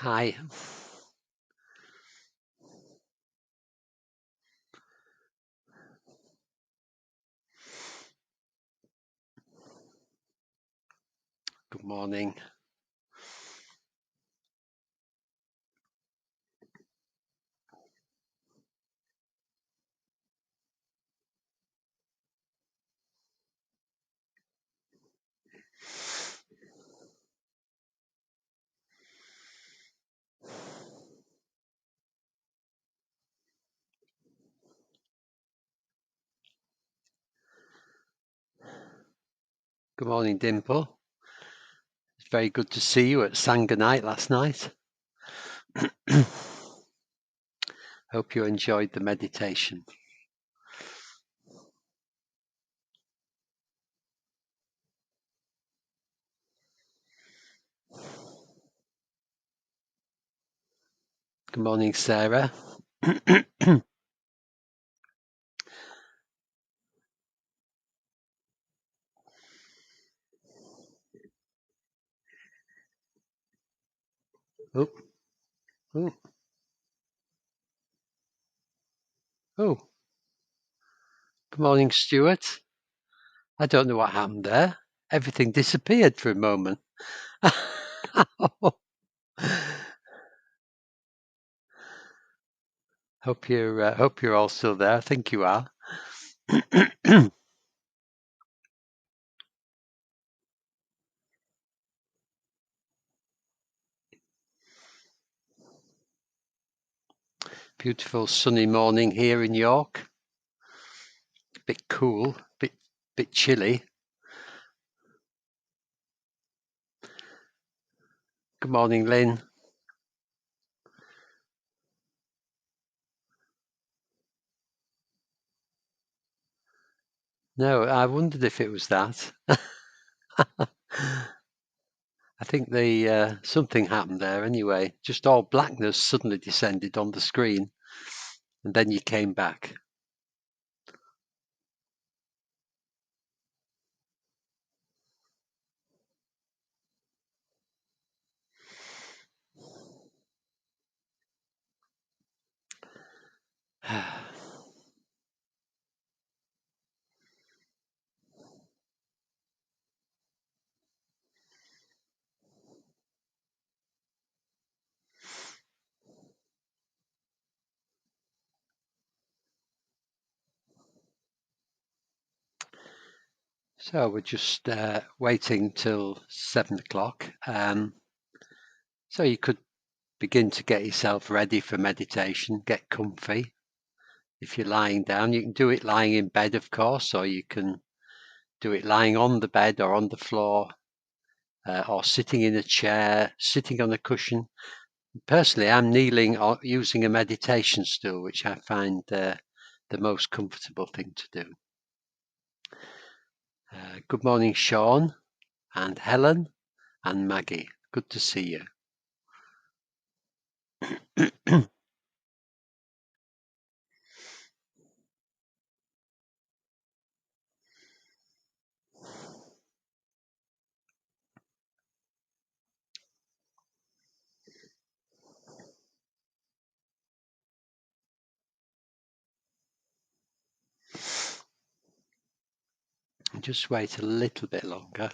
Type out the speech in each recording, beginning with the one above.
Hi. Good morning. Good morning, Dimple. It's very good to see you at Sangha night last night. Hope you enjoyed the meditation. Good morning, Sarah. Oh, oh, oh. Good morning, Stuart. I don't know what happened there. Everything disappeared for a moment. Hope you're all still there. I think you are. Beautiful sunny morning here in York. Bit cool, bit chilly. Good morning, Lynn. No, I wondered if it was that. I think something happened there anyway. Just all blackness suddenly descended on the screen, and then you came back. So we're just waiting till 7 o'clock. So you could begin to get yourself ready for meditation, get comfy. If you're lying down, you can do it lying in bed, of course, or you can do it lying on the bed or on the floor, or sitting in a chair, sitting on a cushion. Personally, I'm kneeling or using a meditation stool, which I find the most comfortable thing to do. Good morning, Sean and Helen and Maggie. Good to see you. Just wait a little bit longer.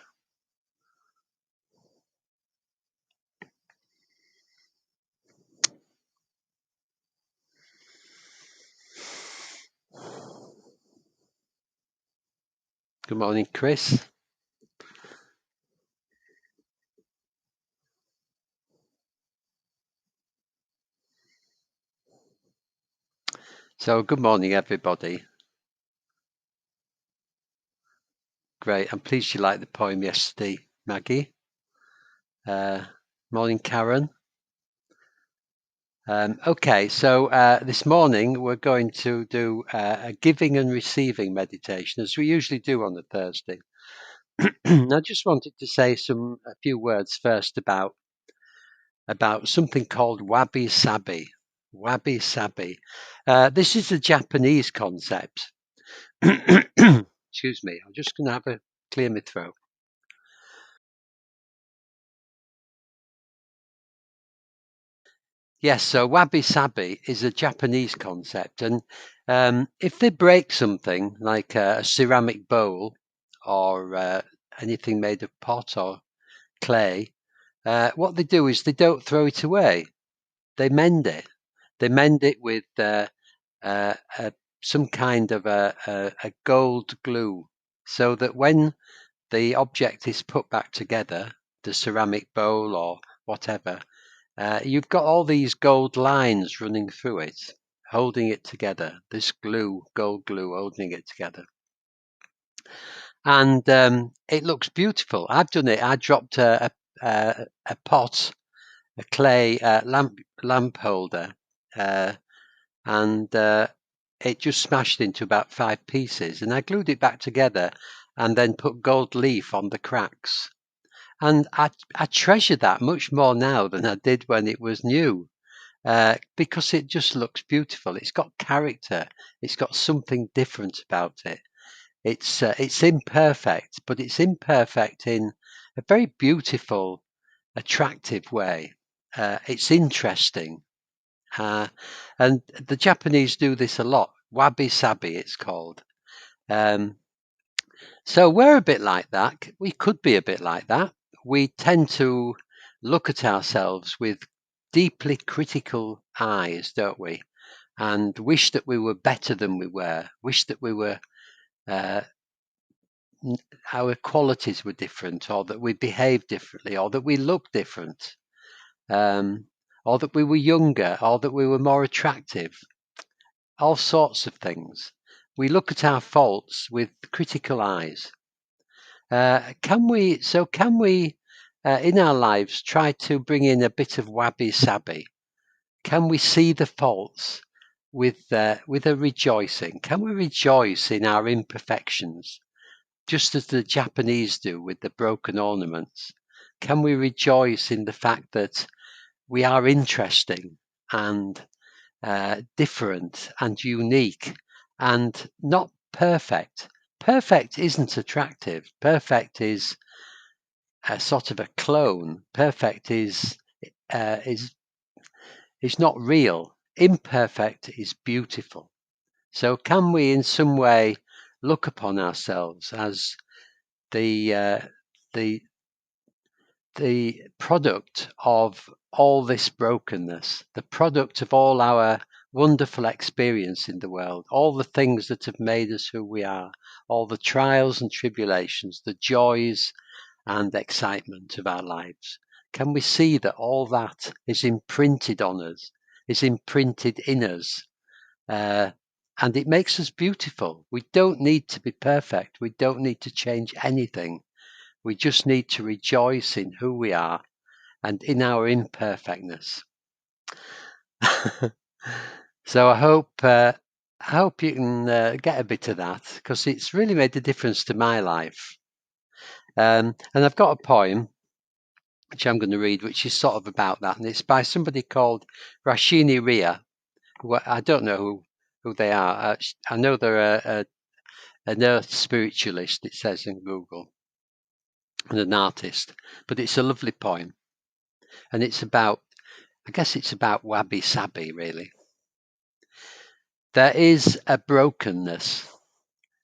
Good morning, Chris. So, good morning, everybody. Great. I'm pleased you liked the poem yesterday, Maggie. Morning, Karen. Okay, so this morning we're going to do a giving and receiving meditation, as we usually do on a Thursday. I just wanted to say a few words first about something called wabi sabi. Wabi sabi. This is a Japanese concept. Excuse me. I'm just going to have a clear my throat. Yes, so wabi-sabi is a Japanese concept, and if they break something like a ceramic bowl or anything made of pot or clay, what they do is they don't throw it away. They mend it. They mend it with uh, some kind of a gold glue, so that when the object is put back together, the ceramic bowl or whatever, you've got all these gold lines running through it, holding it together. This glue, gold glue, holding it together. And it looks beautiful. I've done it. I dropped a pot, a clay lamp holder, and it just smashed into about 5 pieces. And I glued it back together and then put gold leaf on the cracks. And I treasure that much more now than I did when it was new, because it just looks beautiful. It's got character. It's got something different about it. It's imperfect, but it's imperfect in a very beautiful, attractive way. It's interesting. And the Japanese do this a lot. Wabi-sabi, it's called. So we're a bit like that. We could be a bit like that. We tend to look at ourselves with deeply critical eyes, don't we? And wish that we were better than we were. Wish that we were, our qualities were different, or that we behaved differently, or that we looked different, or that we were younger, or that we were more attractive. All sorts of things. We look at our faults with critical eyes. Can we in our lives try to bring in a bit of wabi-sabi? Can we see the faults with a rejoicing? Can we rejoice in our imperfections, just as the Japanese do with the broken ornaments? Can we rejoice in the fact that we are interesting and different and unique and not perfect? Perfect isn't attractive. Perfect is a sort of a clone. Perfect is not real. Imperfect is beautiful. So can we in some way look upon ourselves as the the product of all this brokenness, the product of all our wonderful experience in the world, all the things that have made us who we are, all the trials and tribulations, the joys and excitement of our lives? Can we see that all that is imprinted on us, is imprinted in us, and it makes us beautiful? We don't need to be perfect. We don't need to change anything. We just need to rejoice in who we are and in our imperfectness. So I hope you can get a bit of that, because it's really made a difference to my life. And I've got a poem which I'm going to read, which is sort of about that, and it's by somebody called Rashini Ria. I don't know who they are. I know they're an earth spiritualist, it says in Google, and an artist, but it's a lovely poem, and it's about, I guess it's about wabi-sabi, really. There is a brokenness,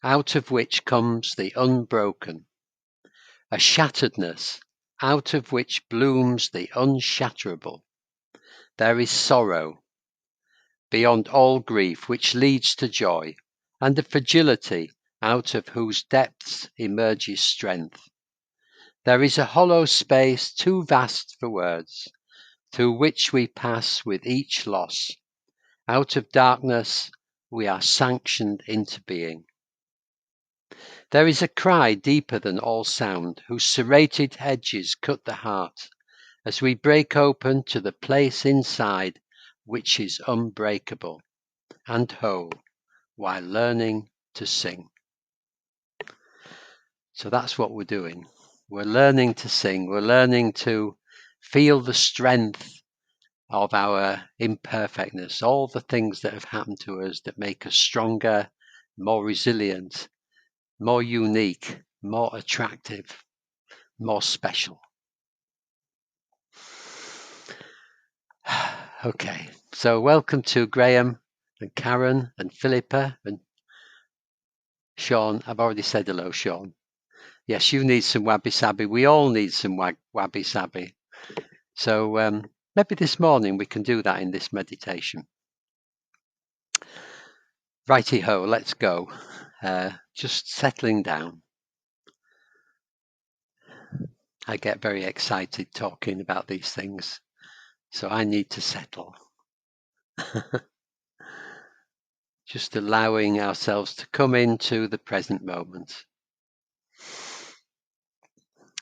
out of which comes the unbroken, a shatteredness, out of which blooms the unshatterable. There is sorrow, beyond all grief, which leads to joy, and a fragility, out of whose depths emerges strength. There is a hollow space too vast for words, through which we pass with each loss. Out of darkness we are sanctioned into being. There is a cry deeper than all sound, whose serrated edges cut the heart, as we break open to the place inside which is unbreakable and whole, while learning to sing. So that's what we're doing. We're learning to sing. We're learning to feel the strength of our imperfectness, all the things that have happened to us that make us stronger, more resilient, more unique, more attractive, more special. Okay, so welcome to Graham and Karen and Philippa and Sean. I've already said hello, Sean. Yes, you need some wabi-sabi. We all need some wabi-sabi. So maybe this morning we can do that in this meditation. Righty-ho, let's go. Just settling down. I get very excited talking about these things, so I need to settle. Just allowing ourselves to come into the present moment.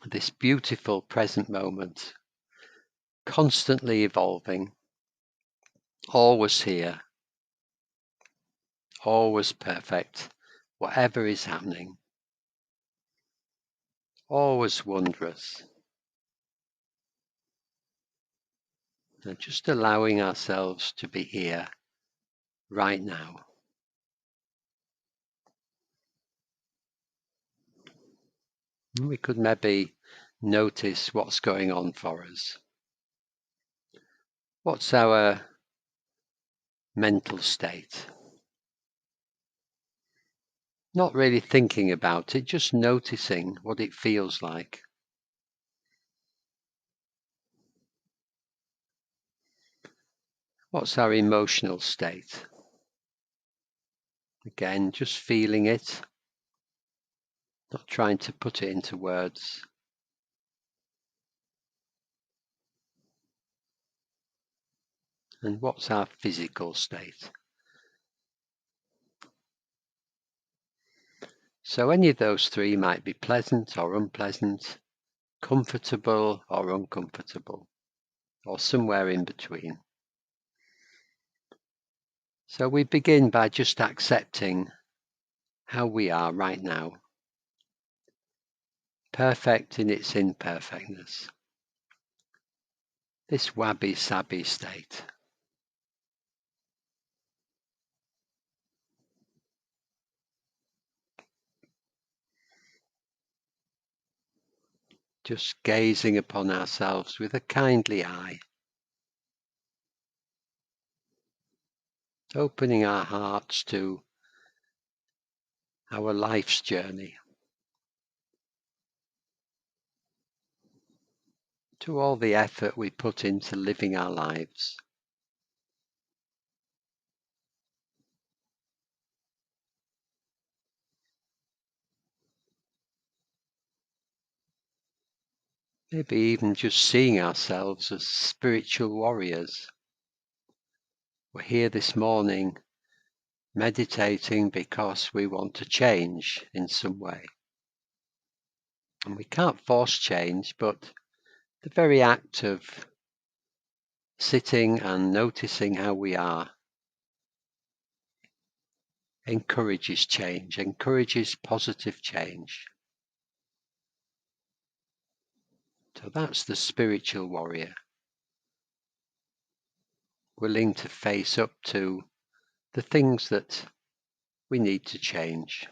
This beautiful present moment, constantly evolving, always here, always perfect, whatever is happening, always wondrous. And just allowing ourselves to be here right now. We could maybe notice what's going on for us. What's our mental state? Not really thinking about it, just noticing what it feels like. What's our emotional state? Again, just feeling it, not trying to put it into words. And what's our physical state? So any of those three might be pleasant or unpleasant, comfortable or uncomfortable, or somewhere in between. So we begin by just accepting how we are right now, perfect in its imperfectness, this wabi-sabi state. Just gazing upon ourselves with a kindly eye, opening our hearts to our life's journey, to all the effort we put into living our lives. Maybe even just seeing ourselves as spiritual warriors. We're here this morning meditating because we want to change in some way. And we can't force change, but the very act of sitting and noticing how we are encourages change, encourages positive change. So that's the spiritual warrior, willing to face up to the things that we need to change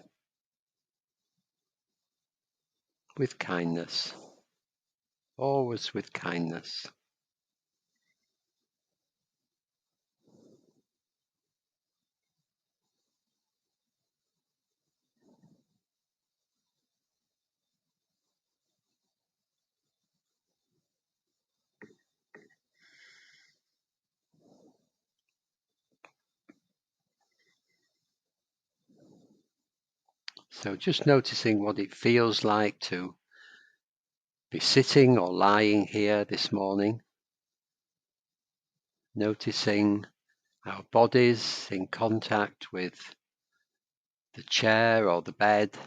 with kindness, always with kindness. So just noticing what it feels like to be sitting or lying here this morning, noticing our bodies in contact with the chair or the bed,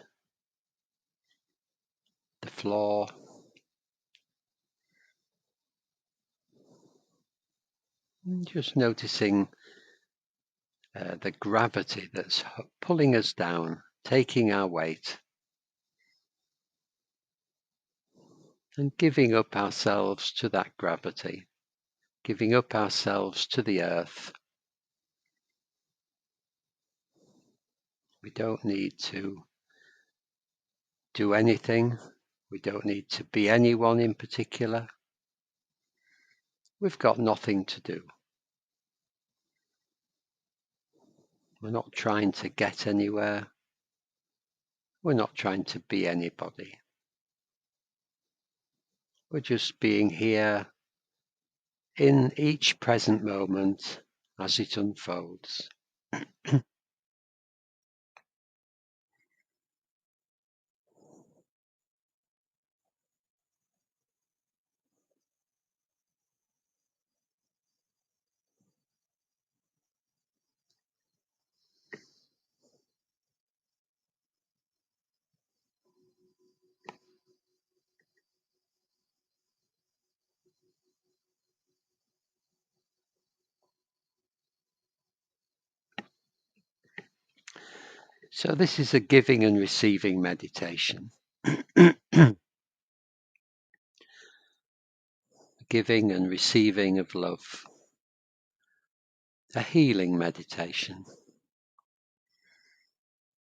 the floor. And just noticing the gravity that's pulling us down, taking our weight, and giving up ourselves to that gravity, giving up ourselves to the earth. We don't need to do anything. We don't need to be anyone in particular. We've got nothing to do. We're not trying to get anywhere. We're not trying to be anybody. We're just being here in each present moment as it unfolds. So this is a giving and receiving meditation. Giving and receiving of love. A healing meditation.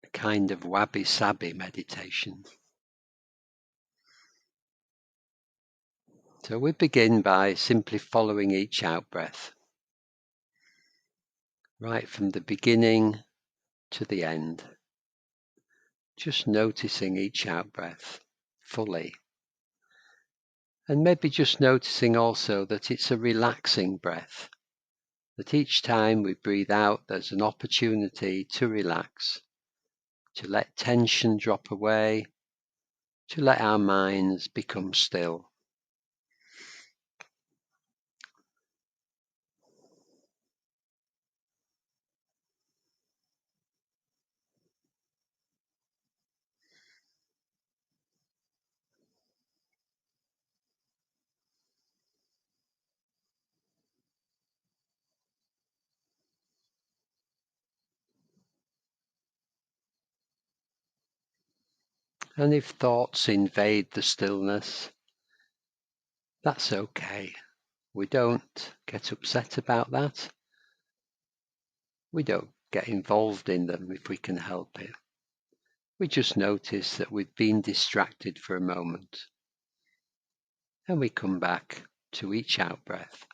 A kind of wabi-sabi meditation. So we begin by simply following each out-breath, right from the beginning to the end. Just noticing each out-breath fully. And maybe just noticing also that it's a relaxing breath, that each time we breathe out, there's an opportunity to relax, to let tension drop away, to let our minds become still. And if thoughts invade the stillness, that's okay. We don't get upset about that. We don't get involved in them if we can help it. We just notice that we've been distracted for a moment, and we come back to each out-breath.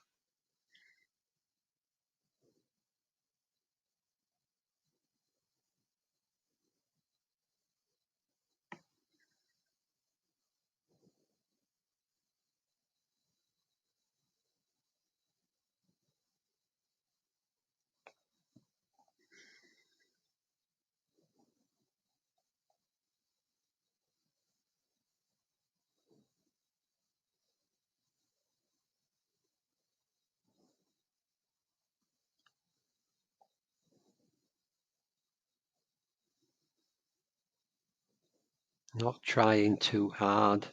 Not trying too hard,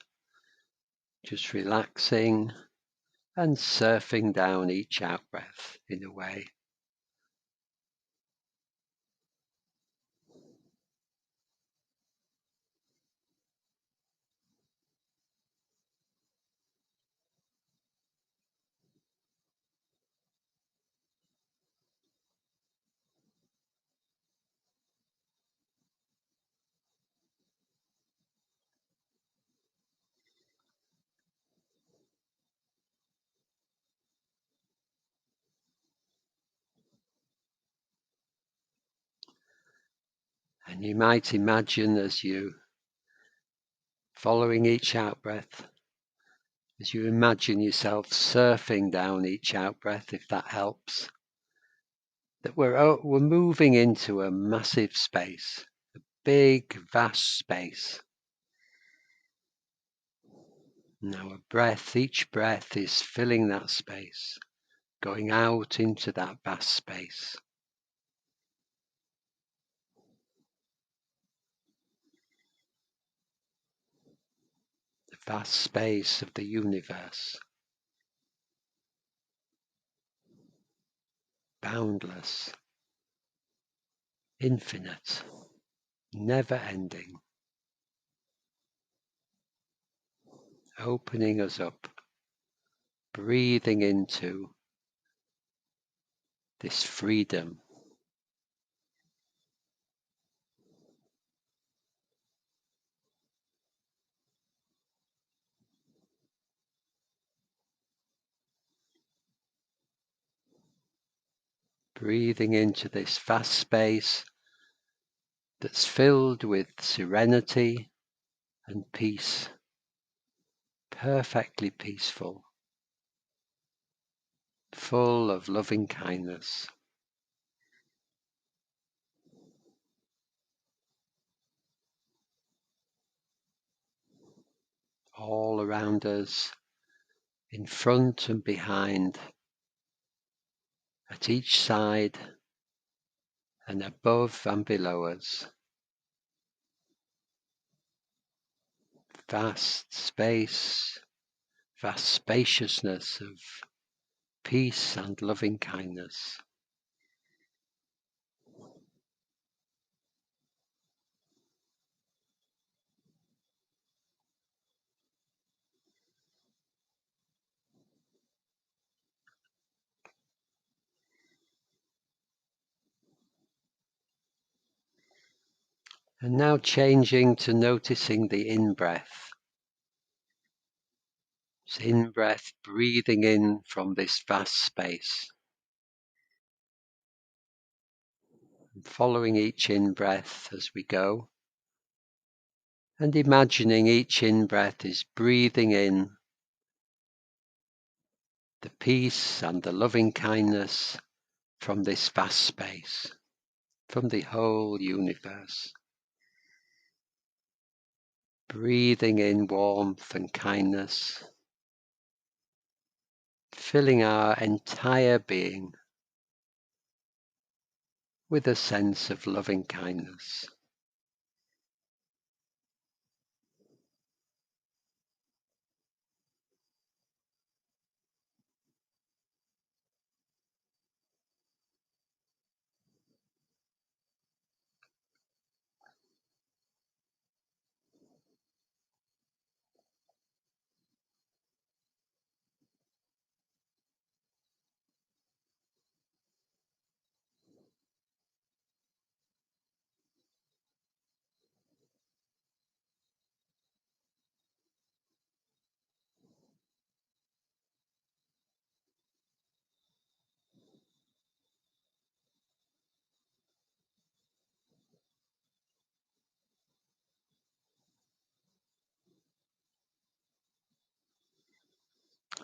just relaxing and surfing down each out-breath in a way. And you might imagine as you following each out-breath, as you imagine yourself surfing down each out-breath, if that helps, that we're moving into a massive space, a big, vast space. Now each breath is filling that space, going out into that vast space. The vast space of the universe. Boundless, infinite, never ending, opening us up, breathing into this freedom. breathing into this vast space that's filled with serenity and peace, perfectly peaceful, full of loving kindness. All around us, in front and behind, at each side and above and below us. Vast space, vast spaciousness of peace and loving kindness. And now changing to noticing the in-breath. It's in-breath, breathing in from this vast space. And following each in-breath as we go. And imagining each in-breath is breathing in the peace and the loving kindness from this vast space, from the whole universe. Breathing in warmth and kindness, filling our entire being with a sense of loving kindness.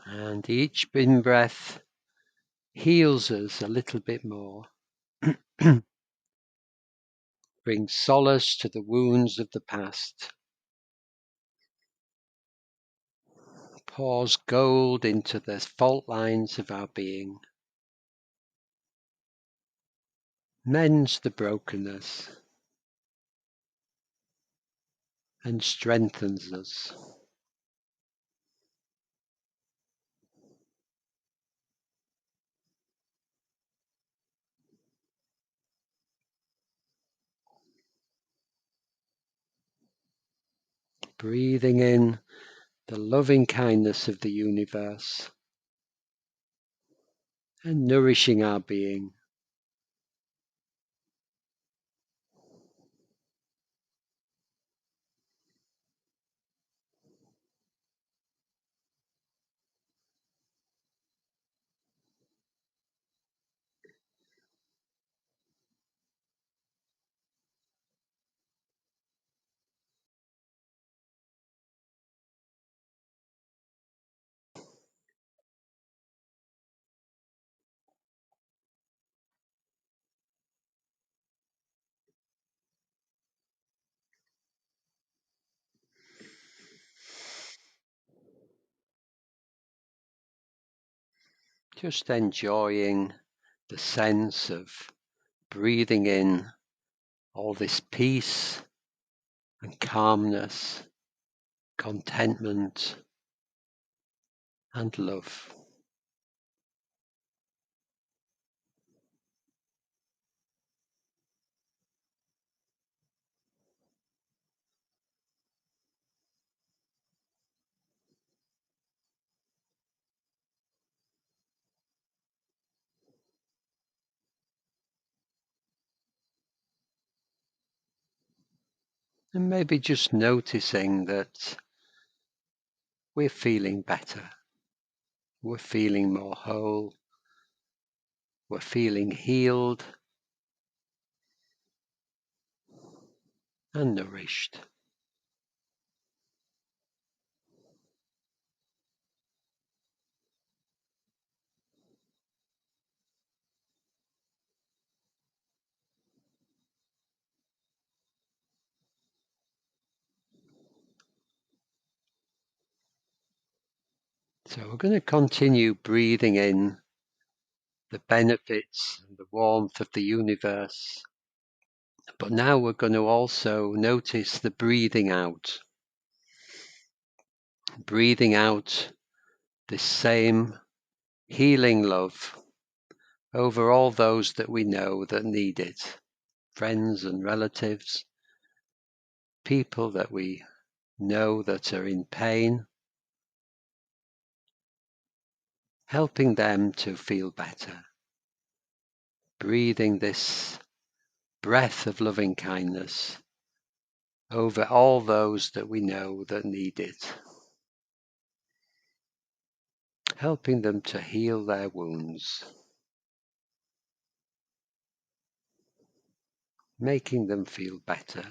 And each in-breath heals us a little bit more, brings solace to the wounds of the past, pours gold into the fault lines of our being, mends the brokenness, and strengthens us. Breathing in the loving kindness of the universe and nourishing our being. Just enjoying the sense of breathing in all this peace and calmness, contentment and love. And maybe just noticing that we're feeling better, we're feeling more whole, we're feeling healed and nourished. So we're going to continue breathing in the benefits and the warmth of the universe. But now we're going to also notice the breathing out. Breathing out this same healing love over all those that we know that need it. Friends and relatives, people that we know that are in pain, helping them to feel better. Breathing this breath of loving kindness over all those that we know that need it. Helping them to heal their wounds. Making them feel better.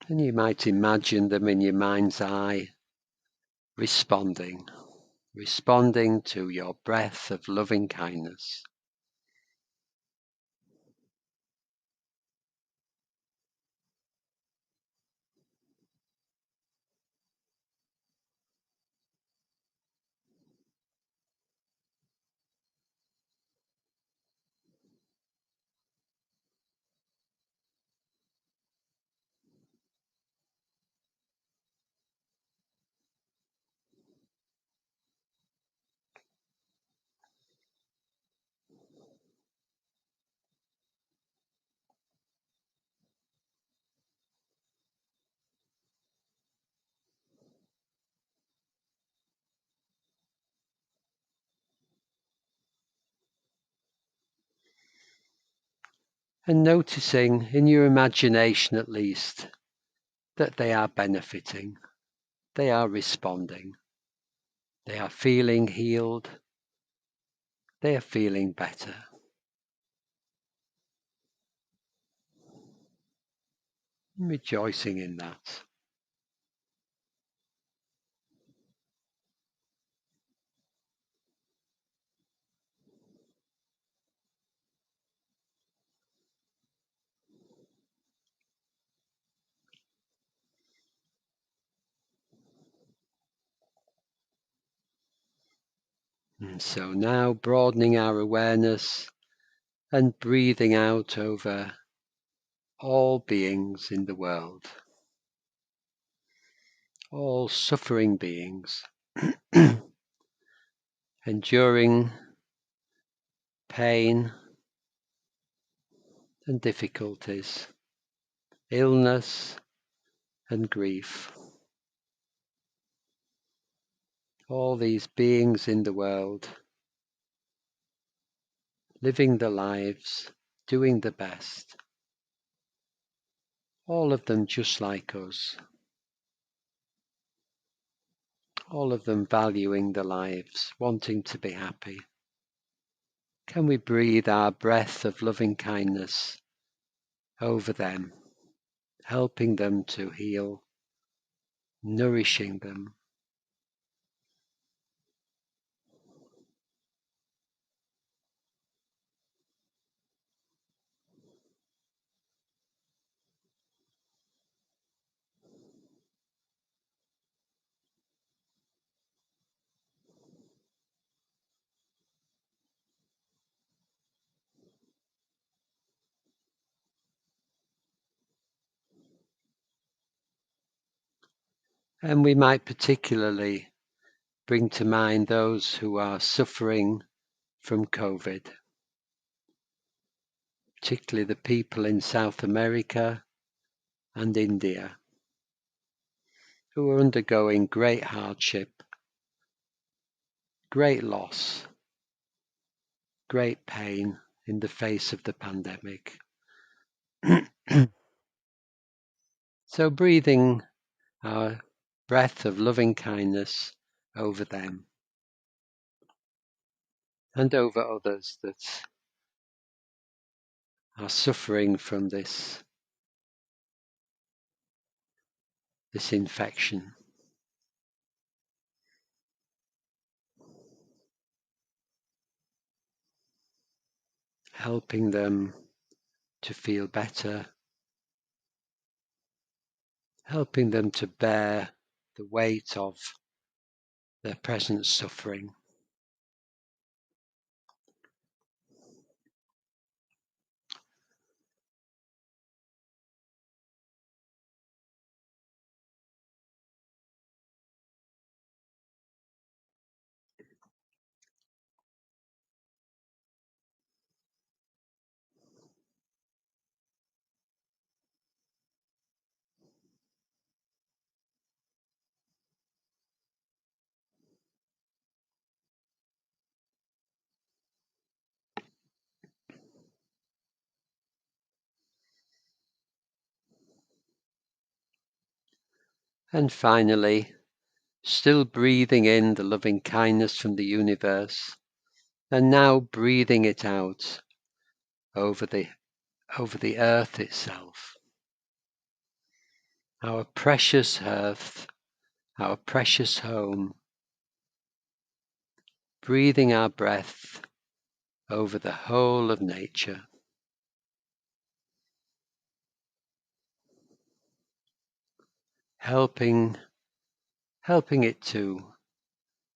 And you might imagine them in your mind's eye, responding to your breath of loving kindness. And noticing, in your imagination at least, that they are benefiting, they are responding, they are feeling healed, they are feeling better. Rejoicing in that. And so now broadening our awareness and breathing out over all beings in the world, all suffering beings, enduring pain and difficulties, illness and grief. All these beings in the world, living their lives, doing the best. All of them just like us. All of them valuing their lives, wanting to be happy. Can we breathe our breath of loving kindness over them, helping them to heal, nourishing them? And we might particularly bring to mind those who are suffering from COVID, particularly the people in South America and India, who are undergoing great hardship, great loss, great pain in the face of the pandemic. So breathing our breath of loving kindness over them and over others that are suffering from this infection. Helping them to feel better, helping them to bear the weight of their present suffering. And finally, still breathing in the loving kindness from the universe, and now breathing it out over the earth itself. Our precious earth, our precious home, breathing our breath over the whole of nature. Helping it to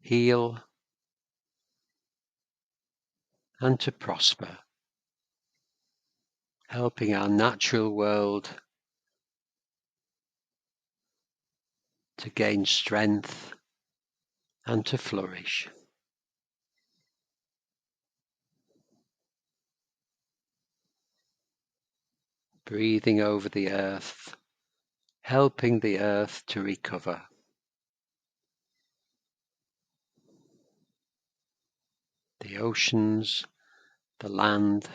heal and to prosper. Helping our natural world to gain strength and to flourish. Breathing over the earth, helping the earth to recover. The oceans, the land,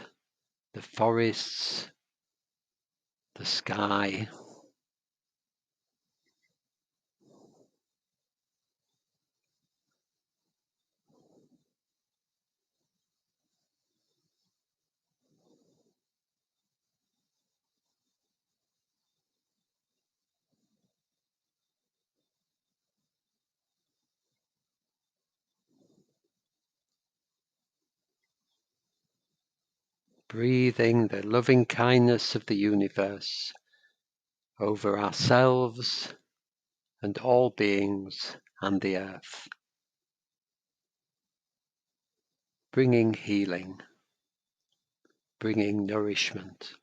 the forests, the sky. Breathing the loving kindness of the universe over ourselves and all beings and the earth. Bringing healing, bringing nourishment.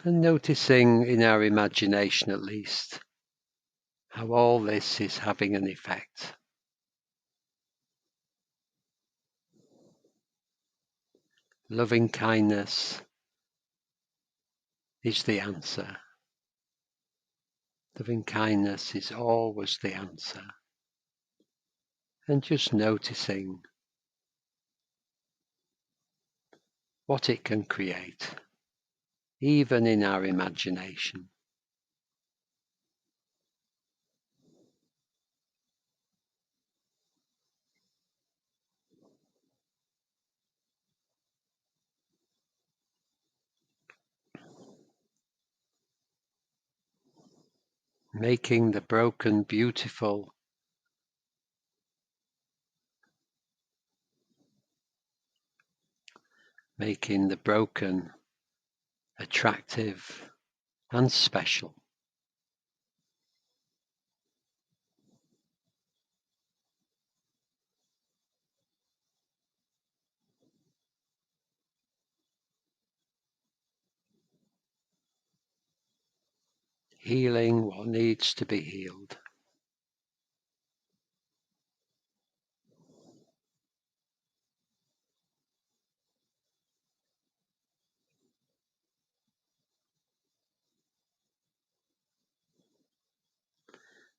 And noticing in our imagination at least how all this is having an effect. Loving kindness is the answer. Loving kindness is always the answer. And just noticing what it can create, even in our imagination. Making the broken beautiful, making the broken attractive and special. Healing what needs to be healed.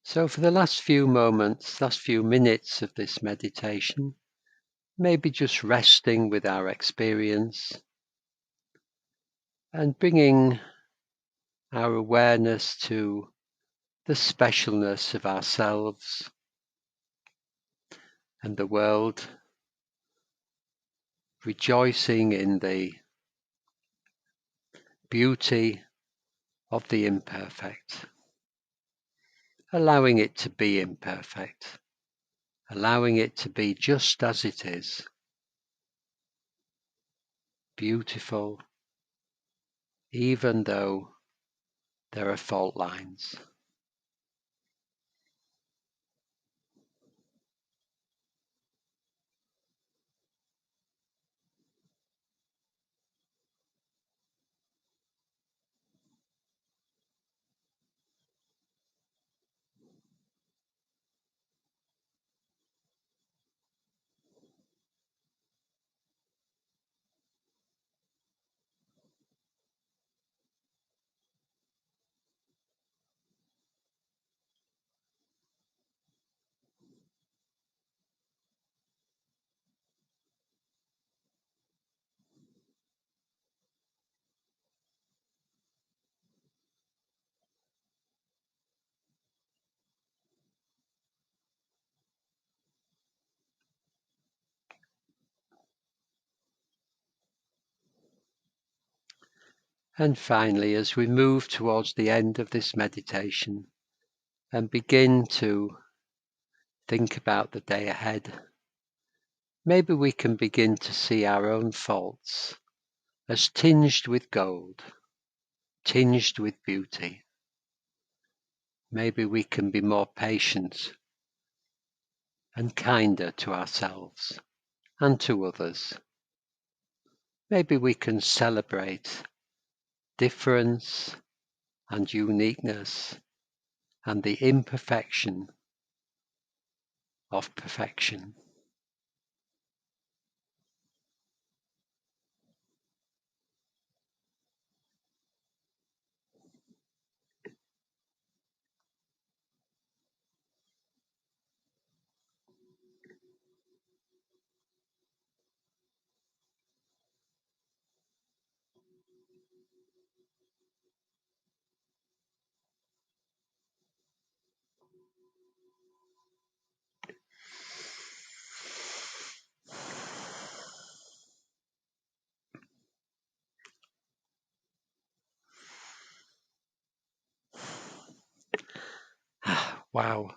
So for the last few moments, last few minutes of this meditation, maybe just resting with our experience and bringing our awareness to the specialness of ourselves and the world, rejoicing in the beauty of the imperfect, allowing it to be imperfect, allowing it to be just as it is, beautiful, even though there are fault lines. And finally, as we move towards the end of this meditation and begin to think about the day ahead, maybe we can begin to see our own faults as tinged with gold, tinged with beauty. Maybe we can be more patient and kinder to ourselves and to others. Maybe we can celebrate difference and uniqueness and the imperfection of perfection. Wow.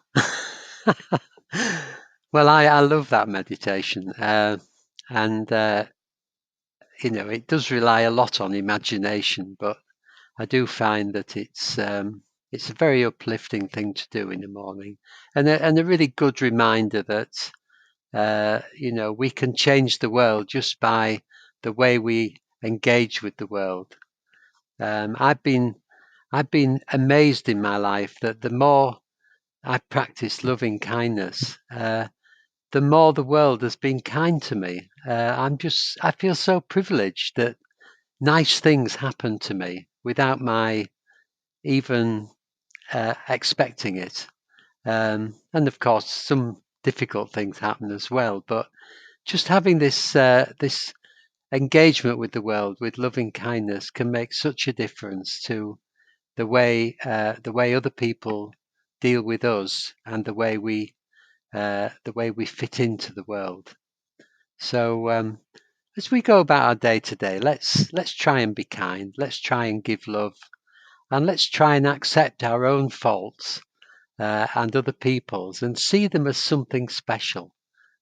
Well, I love that meditation. And, it does rely a lot on imagination, but I do find that it's a very uplifting thing to do in the morning, and a really good reminder that we can change the world just by the way we engage with the world. I've been amazed in my life that the more I practice loving kindness, the more the world has been kind to me. I feel so privileged that nice things happen to me without my even expecting it. And of course, some difficult things happen as well. But just having this engagement with the world with loving kindness can make such a difference to the way other people deal with us and the way we fit into the world. So as we go about our day to day, let's try and be kind. Let's try and give love, and let's try and accept our own faults and other people's, and see them as something special.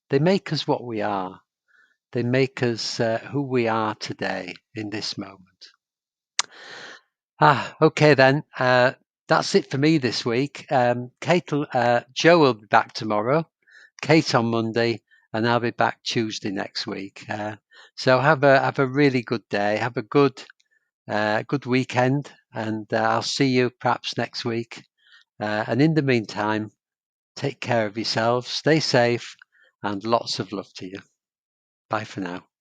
They make us what we are. They make us who we are today in this moment. Okay then. That's it for me this week. Joe will be back tomorrow, Kate on Monday, and I'll be back Tuesday next week. So have a really good day. Have a good weekend, and I'll see you perhaps next week. And in the meantime, take care of yourselves, stay safe, and lots of love to you. Bye for now.